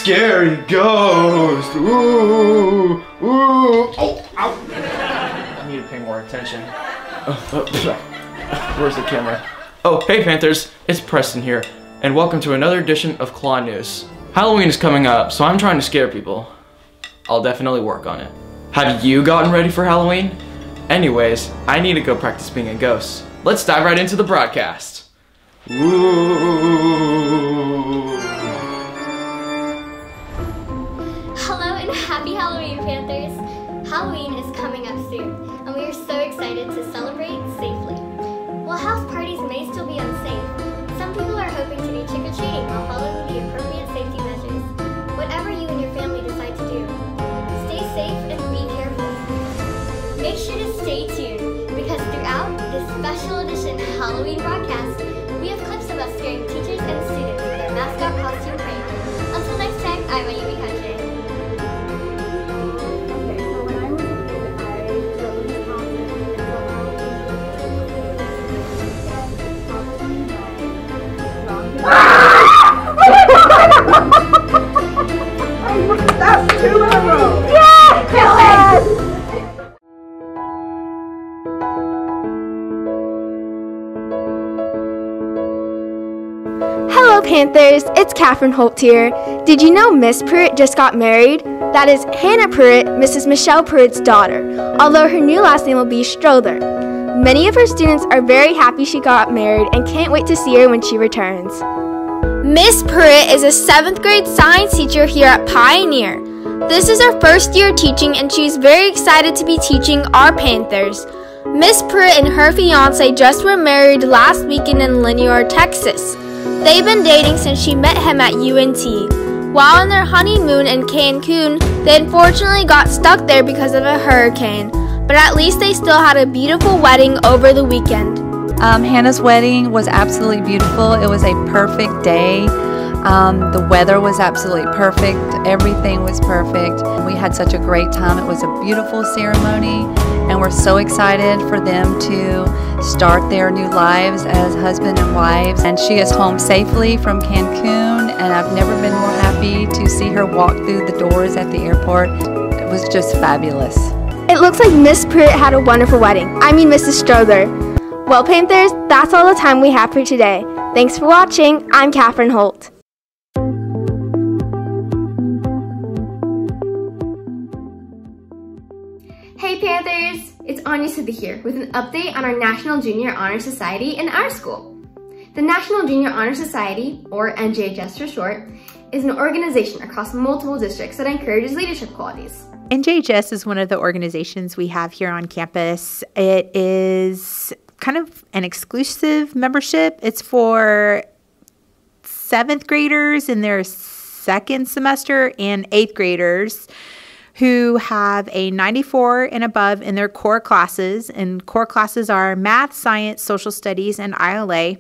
scary ghost. Ooh, ooh. Oh, ow. I need to pay more attention. Where's the camera? Oh, hey Panthers, it's Preston here, and welcome to another edition of KLAW News. Halloween is coming up, so I'm trying to scare people. I'll definitely work on it. Have you gotten ready for Halloween? Anyways, I need to go practice being a ghost. Let's dive right into the broadcast. Ooh. Hello and happy Halloween, Panthers! Halloween is coming up soon, and we are so excited to celebrate safely. While house parties may still be unsafe, some people are hoping to do trick-or-treating while following the appropriate safety measures. Whatever you and your family decide to do, stay safe and be careful. Make sure to stay tuned, because throughout this special edition Halloween broadcast, we have clips of us scaring teachers and students with their mascot costume parade. Until next time, I'm Ayumi Country. That's 2 in a row! Yeah! Kill it! Hello Panthers, it's Catherine Holt here. Did you know Miss Pruitt just got married? That is Hannah Pruitt, Mrs. Michelle Pruitt's daughter, although her new last name will be Strother. Many of her students are very happy she got married and can't wait to see her when she returns. Miss Pruitt is a 7th grade science teacher here at Pioneer. This is her first year teaching and she's very excited to be teaching our Panthers. Miss Pruitt and her fiance just were married last weekend in Linear, Texas. They've been dating since she met him at UNT. While on their honeymoon in Cancun, they unfortunately got stuck there because of a hurricane, but at least they still had a beautiful wedding over the weekend. Hannah's wedding was absolutely beautiful. It was a perfect day. The weather was absolutely perfect. Everything was perfect. We had such a great time. It was a beautiful ceremony, and we're so excited for them to start their new lives as husband and wives. And she is home safely from Cancun, and I've never been more happy to see her walk through the doors at the airport. It was just fabulous. It looks like Miss Pruitt had a wonderful wedding. I mean Mrs. Strother. Well, Panthers, that's all the time we have for today. Thanks for watching. I'm Catherine Holt. Hey Panthers! It's Anya Siddhi here with an update on our National Junior Honor Society in our school. The National Junior Honor Society, or NJHS for short, is an organization across multiple districts that encourages leadership qualities. NJHS is one of the organizations we have here on campus. It is kind of an exclusive membership. It's for 7th graders in their 2nd semester and 8th graders who have a 94 and above in their core classes. And core classes are math, science, social studies, and ILA,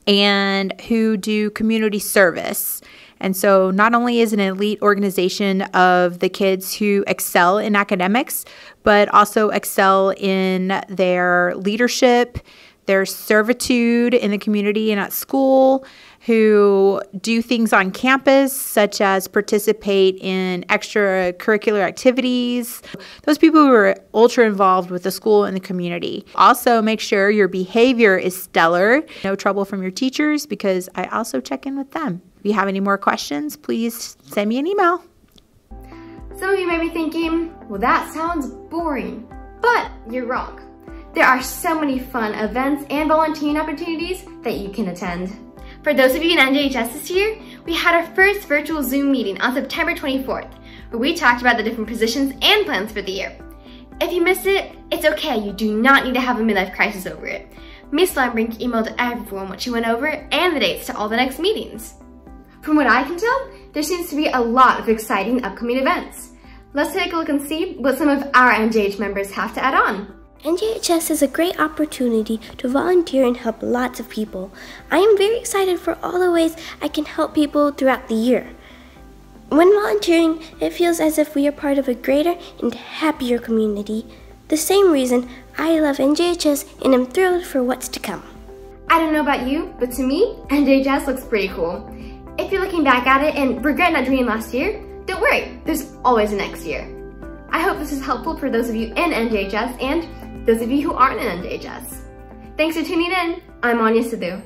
and who do community service. And so not only is it an elite organization of the kids who excel in academics, but also excel in their leadership, their servitude in the community and at school, who do things on campus, such as participate in extracurricular activities. Those people who are ultra involved with the school and the community. Also, make sure your behavior is stellar. No trouble from your teachers, because I also check in with them. If you have any more questions, please send me an email. Some of you may be thinking, well, that sounds boring, but you're wrong. There are so many fun events and volunteering opportunities that you can attend. For those of you in NJHS this year, we had our first virtual Zoom meeting on September 24th, where we talked about the different positions and plans for the year. If you missed it, it's okay. You do not need to have a midlife crisis over it. Miss Limbrink emailed everyone what she went over and the dates to all the next meetings. From what I can tell, there seems to be a lot of exciting upcoming events. Let's take a look and see what some of our NJH members have to add on. NJHS is a great opportunity to volunteer and help lots of people. I am very excited for all the ways I can help people throughout the year. When volunteering, it feels as if we are part of a greater and happier community. The same reason I love NJHS and am thrilled for what's to come. I don't know about you, but to me, NJHS looks pretty cool. If you're looking back at it and regret not joining last year, don't worry, there's always a next year. I hope this is helpful for those of you in NJHS and those of you who aren't in NJHS. Thanks for tuning in. I'm Anya Sidhu.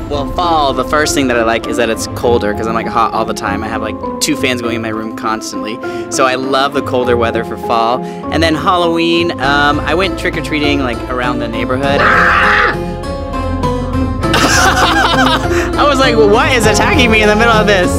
Well, fall, the first thing that I like is that it's colder because I'm like hot all the time. I have like 2 fans going in my room constantly. So I love the colder weather for fall. And then Halloween, I went trick-or-treating like around the neighborhood. I was like, what is attacking me in the middle of this?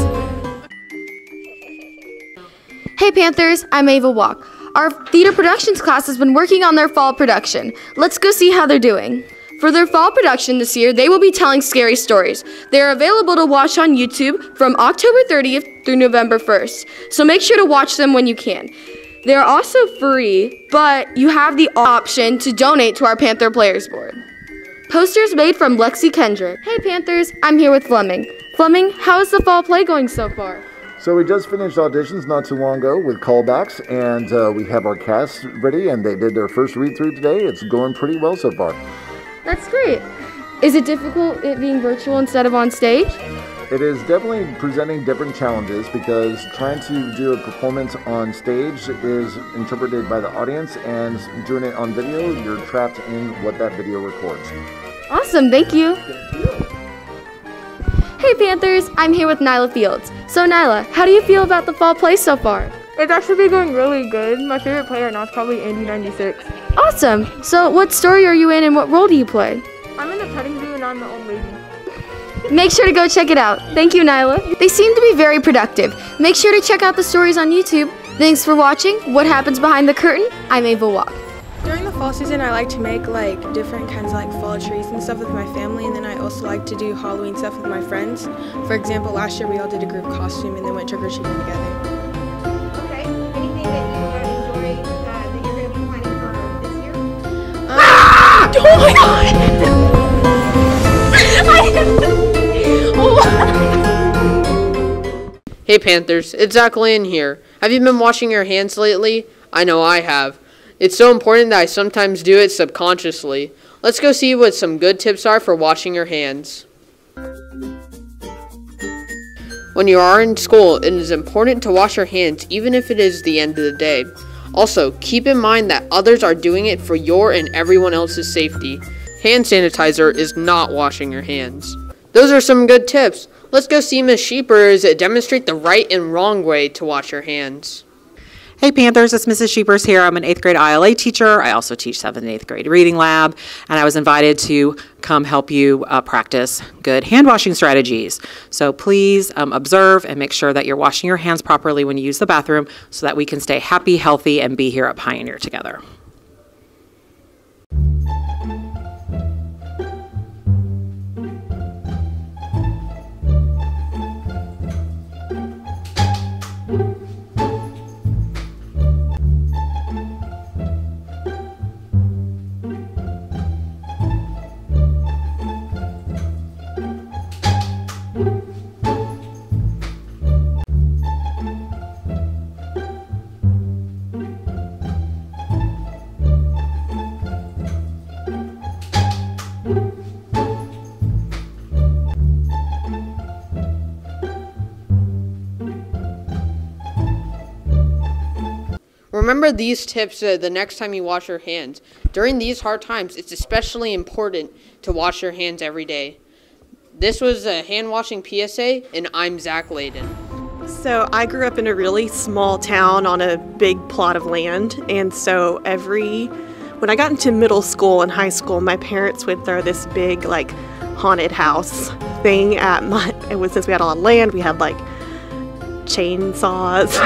Hey Panthers, I'm Ava Walk. Our theater productions class has been working on their fall production. Let's go see how they're doing. For their fall production this year, they will be telling scary stories. They are available to watch on YouTube from October 30th through November 1st, so make sure to watch them when you can. They are also free, but you have the option to donate to our Panther Players Board. Posters made from Lexi Kendrick. Hey Panthers, I'm here with Fleming. Fleming, how is the fall play going so far? So we just finished auditions not too long ago with callbacks, and we have our cast ready, and they did their first read-through today. It's going pretty well so far. That's great. Is it difficult it being virtual instead of on stage? It is definitely presenting different challenges because trying to do a performance on stage is interpreted by the audience, and doing it on video, you're trapped in what that video records. Awesome, thank you. Hey Panthers, I'm here with Nyla Fields. So Nyla, how do you feel about the fall play so far? It's actually been going really good. My favorite player right now is probably Andy 96. Awesome. So what story are you in and what role do you play? I'm in the petting zoo and I'm the old lady. Make sure to go check it out. Thank you, Nyla. They seem to be very productive. Make sure to check out the stories on YouTube. Thanks for watching What Happens Behind the Curtain. I'm Ava Walk. During the fall season, I like to make like different kinds of like fall trees and stuff with my family, and then I also like to do Halloween stuff with my friends. For example, last year we all did a group costume and then went trick-or-treating together. Okay, anything that you enjoy that you're going to be planning for this year? Oh my god! Hey Panthers, it's Zach Lane here. Have you been washing your hands lately? I know I have. It's so important that I sometimes do it subconsciously. Let's go see what some good tips are for washing your hands. When you are in school, it is important to wash your hands even if it is the end of the day. Also, keep in mind that others are doing it for your and everyone else's safety. Hand sanitizer is not washing your hands. Those are some good tips. Let's go see Ms. Sheepers demonstrate the right and wrong way to wash your hands. Hey Panthers, it's Mrs. Sheepers here. I'm an 8th grade ILA teacher. I also teach 7th and 8th grade reading lab, and I was invited to come help you practice good hand washing strategies. So please observe and make sure that you're washing your hands properly when you use the bathroom so that we can stay happy, healthy, and be here at Pioneer together. Remember these tips the next time you wash your hands. During these hard times, it's especially important to wash your hands every day. This was a hand washing PSA, and I'm Zach Layden. So I grew up in a really small town on a big plot of land, and so when I got into middle school and high school, my parents would throw this big like haunted house thing at since we had a lot of land, we had like chainsaws.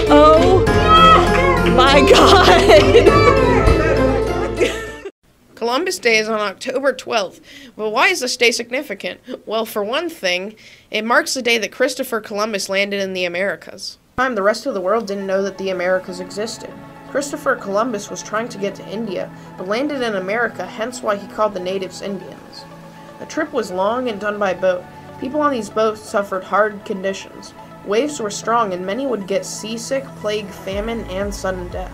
Oh my God. Columbus Day is on October 12th. Well, why is this day significant? Well, for one thing, it marks the day that Christopher Columbus landed in the Americas. The rest of the world didn't know that the Americas existed. Christopher Columbus was trying to get to India, but landed in America, hence why he called the natives Indians. The trip was long and done by boat. People on these boats suffered hard conditions. Waves were strong and many would get seasick, plague, famine, and sudden death.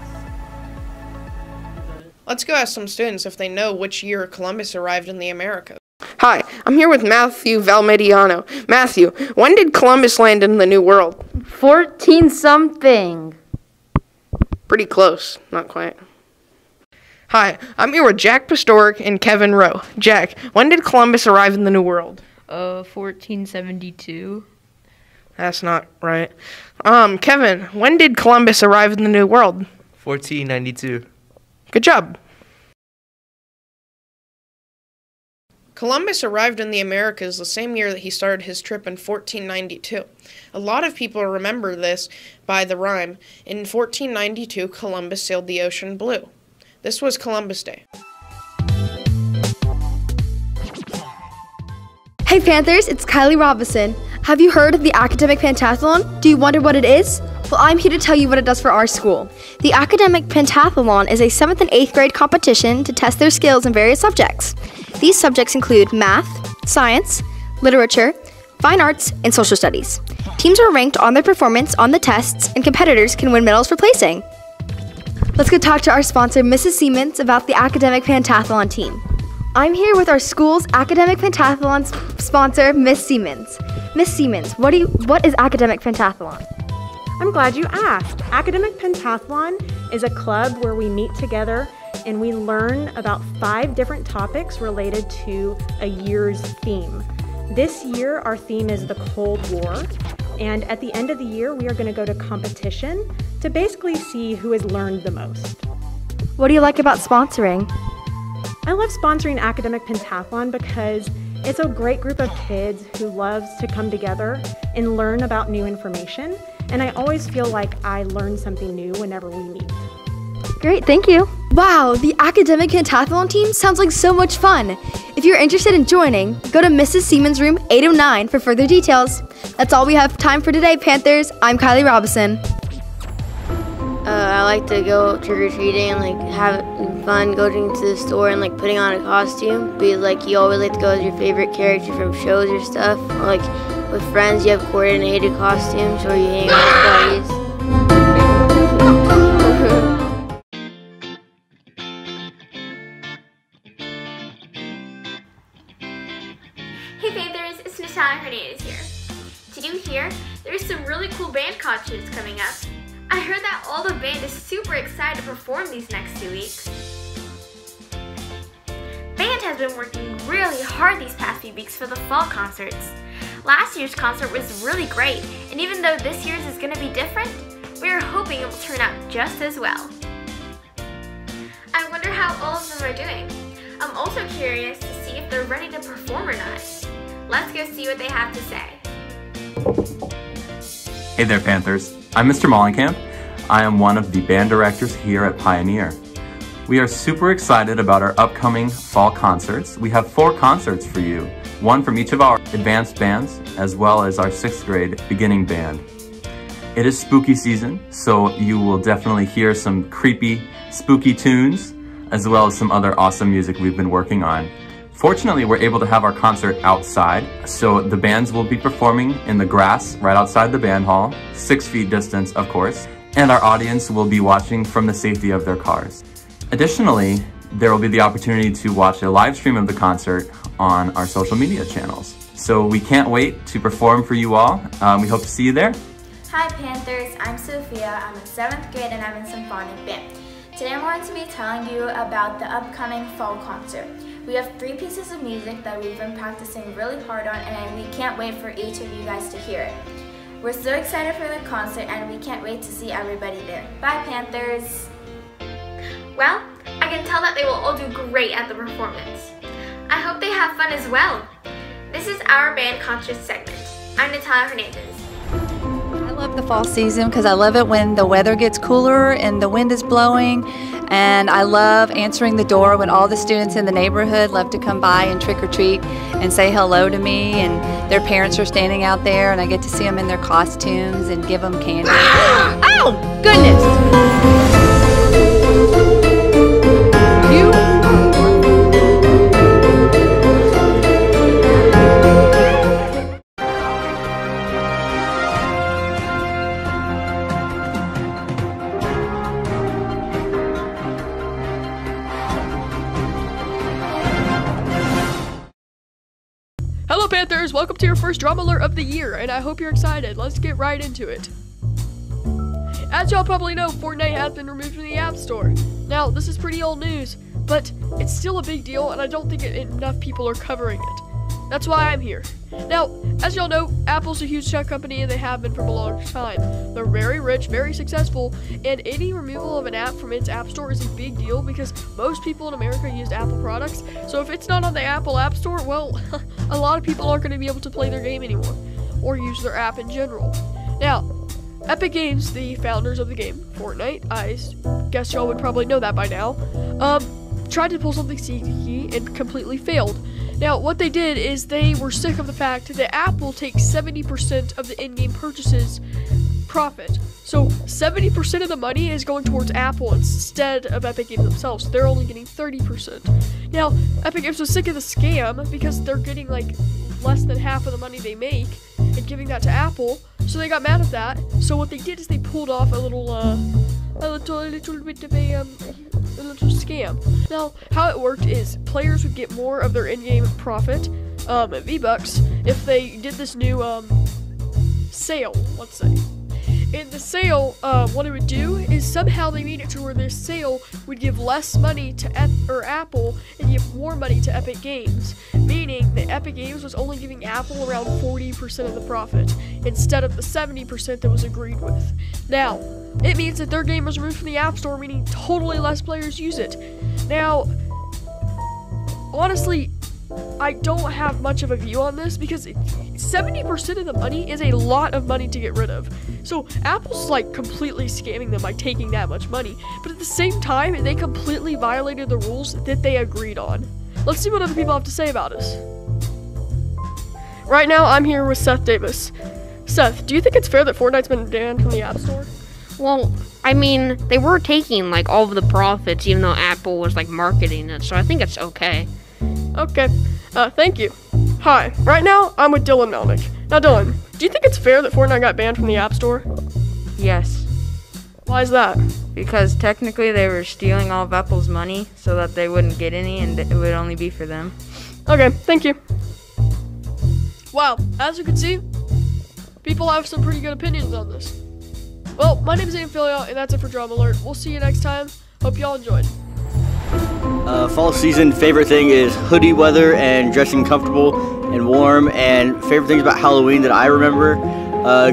Let's go ask some students if they know which year Columbus arrived in the Americas. Hi, I'm here with Matthew Valmediano. Matthew, when did Columbus land in the New World? 14-something. Pretty close, not quite. Hi, I'm here with Jack Pastoric and Kevin Rowe. Jack, when did Columbus arrive in the New World? 1472. That's not right. Kevin, when did Columbus arrive in the New World? 1492. Good job. Columbus arrived in the Americas the same year that he started his trip in 1492. A lot of people remember this by the rhyme, "In 1492, Columbus sailed the ocean blue." This was Columbus Day. Hey Panthers, it's Kylie Robinson. Have you heard of the Academic Pentathlon? Do you wonder what it is? Well, I'm here to tell you what it does for our school. The Academic Pentathlon is a 7th and 8th grade competition to test their skills in various subjects. These subjects include math, science, literature, fine arts, and social studies. Teams are ranked on their performance on the tests, and competitors can win medals for placing. Let's go talk to our sponsor, Mrs. Siemens, about the Academic Pentathlon team. I'm here with our school's Academic Pentathlon sponsor, Miss Siemens. Miss Siemens, what is Academic Pentathlon? I'm glad you asked. Academic Pentathlon is a club where we meet together and we learn about 5 different topics related to a year's theme. This year, our theme is the Cold War, and at the end of the year, we are going to go to competition to basically see who has learned the most. What do you like about sponsoring? I love sponsoring Academic Pentathlon because it's a great group of kids who loves to come together and learn about new information, and I always feel like I learn something new whenever we meet. Great, thank you. Wow, the Academic Pentathlon team sounds like so much fun. If you're interested in joining, go to Mrs. Siemens' room 809 for further details. That's all we have time for today, Panthers. I'm Kylie Robinson. I like to go trick-or-treating and like have fun going to the store and like putting on a costume, because like you always like to go as your favorite character from shows or stuff. Or, like with friends, you have coordinated costumes, or you hang out with buddies. Hey Panthers, it's Natalia Hernandez here. Did you hear? There's some really cool band concerts coming up. I heard that all the band is super excited to perform these next 2 weeks. Band has been working really hard these past few weeks for the fall concerts. Last year's concert was really great, and even though this year's is going to be different, we are hoping it will turn out just as well. I wonder how all of them are doing. I'm also curious to see if they're ready to perform or not. Let's go see what they have to say. Hey there, Panthers. I'm Mr. Mollenkamp. I am one of the band directors here at Pioneer. We are super excited about our upcoming fall concerts. We have 4 concerts for you, one from each of our advanced bands, as well as our 6th grade beginning band. It is spooky season, so you will definitely hear some creepy, spooky tunes, as well as some other awesome music we've been working on. Fortunately, we're able to have our concert outside, so the bands will be performing in the grass right outside the band hall, 6 feet distance, of course, and our audience will be watching from the safety of their cars. Additionally, there will be the opportunity to watch a live stream of the concert on our social media channels. So we can't wait to perform for you all. We hope to see you there. Hi Panthers, I'm Sophia. I'm in 7th grade and I'm in symphonic band. Today I'm going to be telling you about the upcoming fall concert. We have 3 pieces of music that we've been practicing really hard on, and we can't wait for each of you guys to hear it. We're so excited for the concert and we can't wait to see everybody there. Bye Panthers! Well, I can tell that they will all do great at the performance. I hope they have fun as well. This is our band concert segment. I'm Natalia Hernandez. I love the fall season because I love it when the weather gets cooler and the wind is blowing, and I love answering the door when all the students in the neighborhood love to come by and trick or treat and say hello to me, and their parents are standing out there and I get to see them in their costumes and give them candy. Oh goodness! Panthers, welcome to your first drama alert of the year, and I hope you're excited. Let's get right into it. As y'all probably know, Fortnite has been removed from the App Store. Now, this is pretty old news, but it's still a big deal, and I don't think enough people are covering it. That's why I'm here. Now, as y'all know, Apple's a huge tech company, and they have been for a long time. They're very rich, very successful, and any removal of an app from its App Store is a big deal because most people in America use Apple products. So if it's not on the Apple App Store, well, a lot of people aren't going to be able to play their game anymore or use their app in general. Now, Epic Games, the founders of the game, Fortnite, I guess y'all would probably know that by now, tried to pull something sneaky and completely failed. Now, what they did is they were sick of the fact that Apple takes 70% of the in-game purchases profit. So 70% of the money is going towards Apple instead of Epic Games themselves. They're only getting 30%. Now, Epic Games was sick of the scam because they're getting like less than half of the money they make and giving that to Apple. So they got mad at that. So what they did is they pulled off a little bit of a little scam. Now, how it worked is players would get more of their in-game profit, V-Bucks, if they did this new sale, let's say. In the sale, what it would do is somehow they made it to where this sale would give less money to Apple and give more money to Epic Games, meaning that Epic Games was only giving Apple around 40% of the profit instead of the 70% that was agreed with. Now, it means that their game was removed from the App Store, meaning totally less players use it. Now, honestly, I don't have much of a view on this because 70% of the money is a lot of money to get rid of. So Apple's like completely scamming them by taking that much money, but at the same time, they completely violated the rules that they agreed on. Let's see what other people have to say about us. Right now, I'm here with Seth Davis. Seth, do you think it's fair that Fortnite's been banned from the App Store? Well, I mean, they were taking like all of the profits even though Apple was like marketing it, so I think it's okay. Okay, thank you. Hi, right now I'm with Dylan Melnick. Now Dylan, do you think it's fair that Fortnite got banned from the App Store? Yes. Why is that? Because technically they were stealing all of Apple's money so that they wouldn't get any and it would only be for them. Okay, thank you. Wow, as you can see, people have some pretty good opinions on this. Well, my name is Amphilia, and that's it for Drama Alert. We'll see you next time. Hope y'all enjoyed. Fall season favorite thing is hoodie weather and dressing comfortable and warm, and favorite things about Halloween that I remember,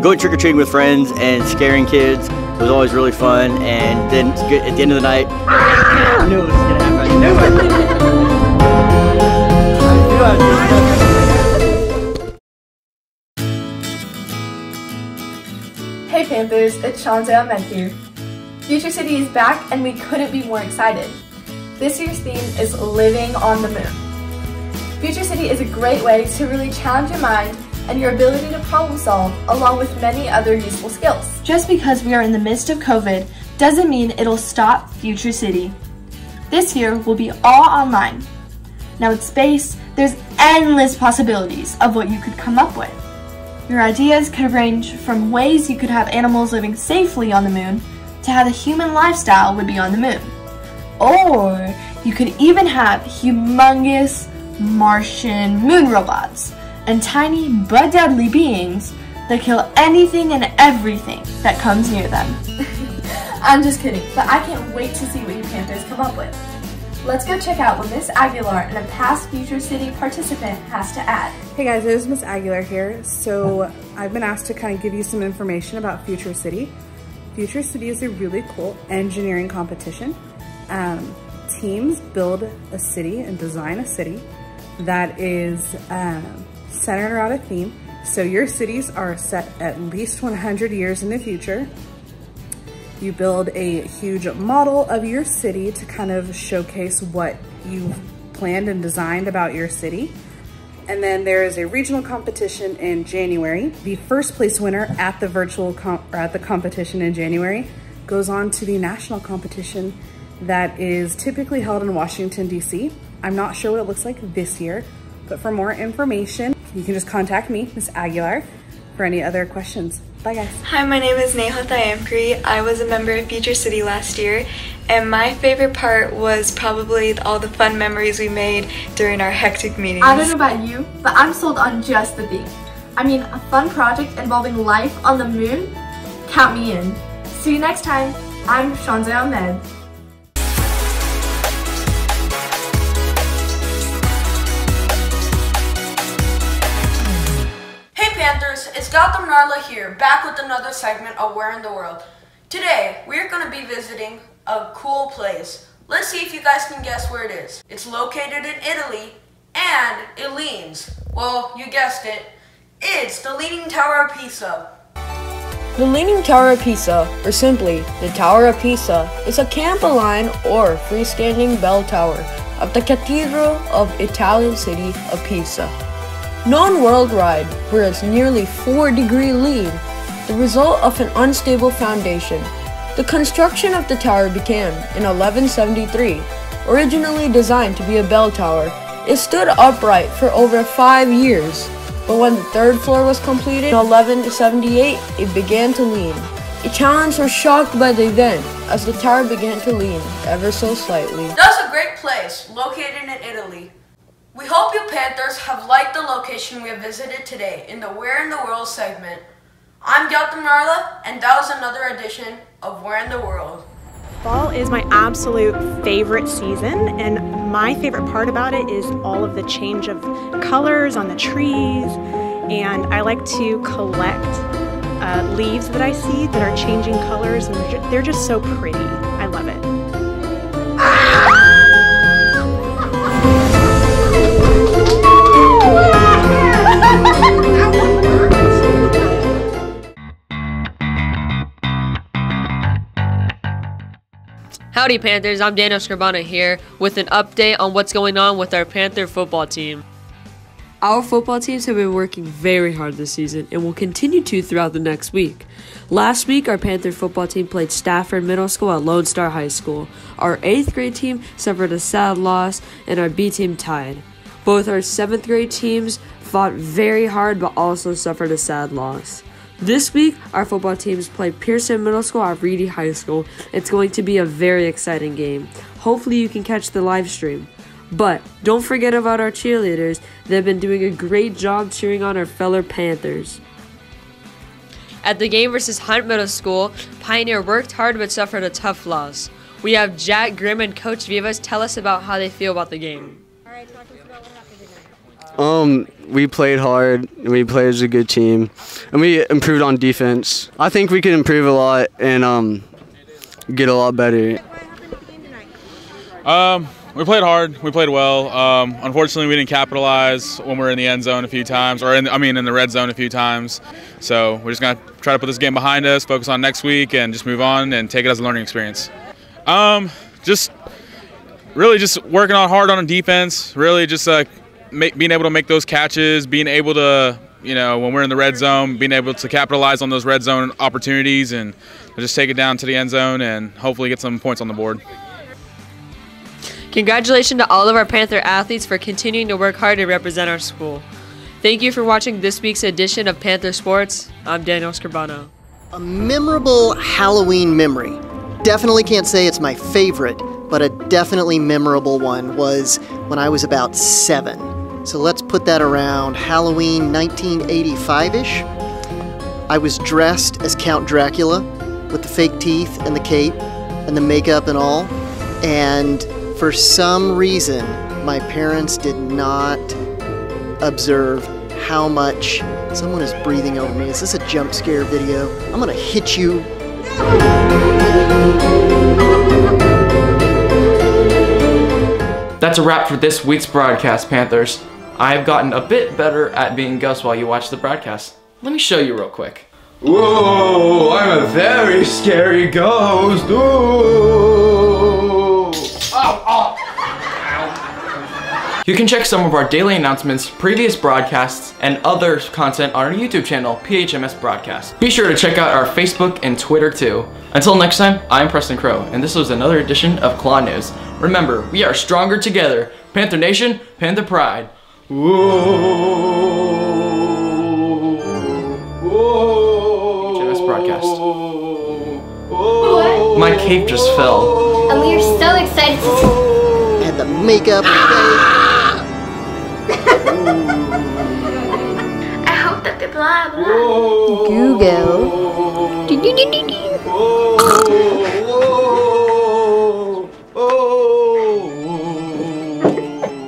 going trick-or-treating with friends and scaring kids was always really fun, and then at the end of the night, I knew it was going to happen. I knew it. Hey Panthers, it's Shantae Ahmed here. Future City is back and we couldn't be more excited. This year's theme is Living on the Moon. Future City is a great way to really challenge your mind and your ability to problem solve along with many other useful skills. Just because we are in the midst of COVID doesn't mean it'll stop Future City. This year will be all online. Now in space, there's endless possibilities of what you could come up with. Your ideas could range from ways you could have animals living safely on the moon to how the human lifestyle would be on the moon. Or you could even have humongous Martian moon robots and tiny but deadly beings that kill anything and everything that comes near them. I'm just kidding, but I can't wait to see what you Panthers come up with. Let's go check out what Miss Aguilar and a past Future City participant has to add. Hey guys, it is Miss Aguilar here. So I've been asked to kind of give you some information about Future City. Future City is a really cool engineering competition. Teams build a city and design a city that is centered around a theme. So your cities are set at least 100 years in the future. You build a huge model of your city to kind of showcase what you've planned and designed about your city. And then there is a regional competition in January. The first place winner at the competition in January goes on to the national competition that is typically held in Washington, D.C. I'm not sure what it looks like this year, but for more information, you can just contact me, Miss Aguilar, for any other questions. Bye, guys. Hi, my name is Neha Thayamkri. I was a member of Future City last year, and my favorite part was probably all the fun memories we made during our hectic meetings. I don't know about you, but I'm sold on just the theme. I mean, a fun project involving life on the moon? Count me in. See you next time. I'm Shanzeh Ahmed. It's Gautam Narla here, back with another segment of Where in the World. Today, we're going to be visiting a cool place. Let's see if you guys can guess where it is. It's located in Italy, and it leans. Well, you guessed it. It's the Leaning Tower of Pisa. The Leaning Tower of Pisa, or simply the Tower of Pisa, is a Campoline or freestanding bell tower of the Cathedral of Italian city of Pisa. Known worldwide for its nearly 4-degree lean, the result of an unstable foundation. The construction of the tower began in 1173. Originally designed to be a bell tower, it stood upright for over 5 years, but when the third floor was completed in 1178, it began to lean. Italians were shocked by the event as the tower began to lean ever so slightly. That's a great place, located in Italy. We hope you Panthers have liked the location we have visited today in the Where in the World segment. I'm Gautam Narla, and that was another edition of Where in the World. Fall is my absolute favorite season, and my favorite part about it is all of the change of colors on the trees, and I like to collect leaves that I see that are changing colors, and they're just so pretty. I love it. Howdy Panthers, I'm Daniel Scribano here with an update on what's going on with our Panther football team. Our football teams have been working very hard this season and will continue to throughout the next week. Last week, our Panther football team played Stafford Middle School at Lone Star High School. Our 8th grade team suffered a sad loss and our B team tied. Both our 7th grade teams fought very hard but also suffered a sad loss. This week, our football teams play Pearson Middle School at Reedy High School. It's going to be a very exciting game. Hopefully you can catch the live stream. But don't forget about our cheerleaders. They've been doing a great job cheering on our fellow Panthers. At the game versus Hunt Middle School, Pioneer worked hard but suffered a tough loss. We have Jack Grimm and Coach Vivas tell us about how they feel about the game. We played hard, and we played as a good team, and we improved on defense. I think we can improve a lot and get a lot better. We played hard, we played well. Unfortunately, we didn't capitalize when we were in the end zone a few times, or in the red zone a few times. So we're just gonna try to put this game behind us, focus on next week, and just move on and take it as a learning experience. Just working on hard on defense, really just being able to make those catches, being able to, when we're in the red zone, being able to capitalize on those red zone opportunities and just take it down to the end zone and hopefully get some points on the board. Congratulations to all of our Panther athletes for continuing to work hard to represent our school. Thank you for watching this week's edition of Panther Sports. I'm Daniel Scribano. A memorable Halloween memory. Definitely can't say it's my favorite, but a definitely memorable one was when I was about 7. So let's put that around Halloween 1985-ish. I was dressed as Count Dracula with the fake teeth and the cape and the makeup and all. And for some reason, my parents did not observe how much someone is breathing over me. Is this a jump scare video? I'm gonna hit you. That's a wrap for this week's broadcast, Panthers. I have gotten a bit better at being Gus while you watch the broadcast. Let me show you real quick. Whoa, I'm a very scary ghost. Ooh. You can check some of our daily announcements, previous broadcasts, and other content on our YouTube channel, PHMS Broadcast. Be sure to check out our Facebook and Twitter too. Until next time, I'm Preston Crow, and this was another edition of KLAW News. Remember, we are stronger together. Panther Nation, Panther Pride. Whoa. Whoa. cape just fell. And we are so excited to see. And the makeup. I hope that the blah blah. Google.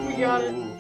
We got it.